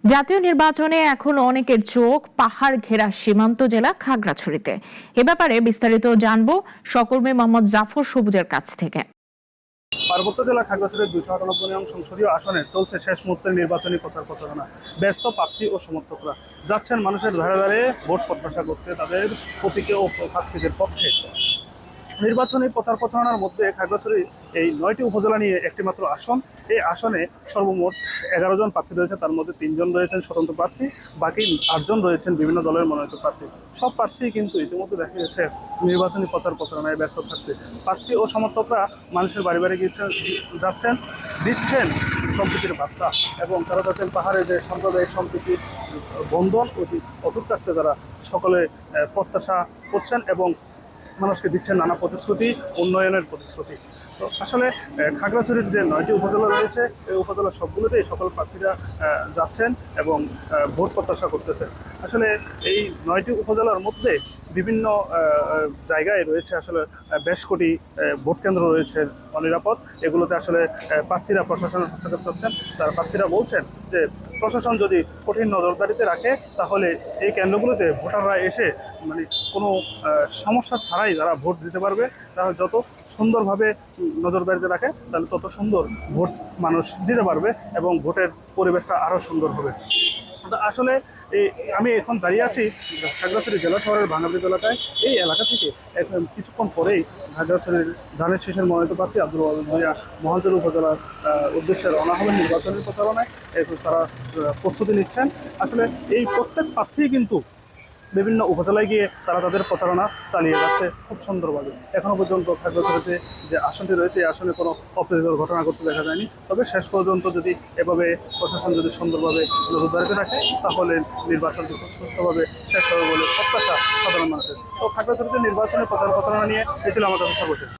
জাতীয় নির্বাচনে এখন অনেকের চোখ পাহাড় ঘেরা সীমান্ত জেলা খাগড়াছড়িতে। এ ব্যাপারে বিস্তারিত জানবো সহকর্মী মোহাম্মদ জাফর সবুজের কাছ থেকে। পার্বত্য জেলা খাগড়াছড়ির 298 নং সংসদীয় আসনে চলছে শেষ মুহূর্তের নির্বাচনী প্রচার প্রচারণা। ব্যস্ত প্রার্থী ও সমর্থকরা যাচ্ছেন মানুষের ধারে ধারে ভোট প্রত্যাশা করতে তাদের প্রতীকে ও প্রার্থীদের পক্ষে। নির্বাচনী প্রচার প্রচারণার মধ্যে খাগড়াছড়ি এই 9টি উপজেলা নিয়ে একটি মাত্র আসন। এই আসনে সর্বমোট 11 জন প্রার্থী রয়েছে, তার মধ্যে 3 জন রয়েছেন স্বতন্ত্র প্রার্থী, বাকি 8 জন রয়েছেন বিভিন্ন দলের মনোনীত প্রার্থী। সব প্রার্থী কিন্তু ইতিমধ্যে দেখা গেছে নির্বাচনী প্রচার প্রচারণায় ব্যস্ত থাকছে। প্রার্থী ও সমর্থকরা মানুষের বাড়ি বাড়ি যাচ্ছেন, দিচ্ছেন সম্প্রীতির বার্তা এবং তারা যাচ্ছেন পাহাড়ে যে সাম্প্রদায়িক সম্প্রীতি বন্ধন অটুট রাখতে তারা সকলে প্রত্যাশা করছেন এবং মানুষকে দিচ্ছেন নানা প্রতিশ্রুতি, উন্নয়নের প্রতিশ্রুতি। তো আসলে খাগড়াছড়ির যে 9টি উপজেলা রয়েছে এই উপজেলা সবগুলোতেই সকল প্রার্থীরা যাচ্ছেন এবং ভোট প্রত্যাশা করতেছেন। আসলে এই 9টি উপজেলার মধ্যে বিভিন্ন জায়গায় রয়েছে আসলে বেশ কোটি ভোট কেন্দ্র রয়েছে অনিরাপদ। এগুলোতে আসলে প্রার্থীরা প্রশাসনের হস্তক্ষেপ করছেন। তারা প্রার্থীরা বলছেন যে প্রশাসন যদি কঠিন নজরদারিতে রাখে তাহলে এই কেন্দ্রগুলোতে ভোটাররা এসে মানে কোনো সমস্যা ছাড়াই তারা ভোট দিতে পারবে। তারা যত সুন্দরভাবে নজরদারিতে রাখে তাহলে তত সুন্দর ভোট মানুষ দিতে পারবে এবং ভোটের পরিবেশটা আরও সুন্দর হবে। আসলে আমি এখন দাঁড়িয়ে আছি খাগড়াছড়ি জেলা শহরের ভাঙাবৃত এলাকায়। এই এলাকা থেকে কিছুক্ষণ পরেই খাগড়াছড়ির ধানের শীষের মনোনীত প্রার্থী আব্দুল ওয়াদুদ ভূঁইয়া মহাজনী উপজেলার উদ্দেশ্যে রওনা হবেন নির্বাচনী প্রচারণায়। তারা প্রস্তুতি নিচ্ছেন। আসলে এই প্রত্যেক প্রার্থী কিন্তু বিভিন্ন উপজেলায় গিয়ে তারা তাদের প্রচারণা চালিয়ে যাচ্ছে খুব সুন্দরভাবে। এখনো পর্যন্ত খাগড়াছড়িতে যে আসনটি রয়েছে এই আসনে কোনো অপ্রীতিকর ঘটনা ঘটতে দেখা যায়নি। তবে শেষ পর্যন্ত যদি এভাবে প্রশাসন যদি সুন্দরভাবে নজরদারিতে রাখে তাহলে নির্বাচনটি খুব সুস্থভাবে শেষ হবে বলে প্রত্যাশা সাধারণ মানুষের। তো খাগড়াছড়িতে নির্বাচনের প্রচার প্রচারণা নিয়ে এই ছিল আমার কাছে সর্বশেষ।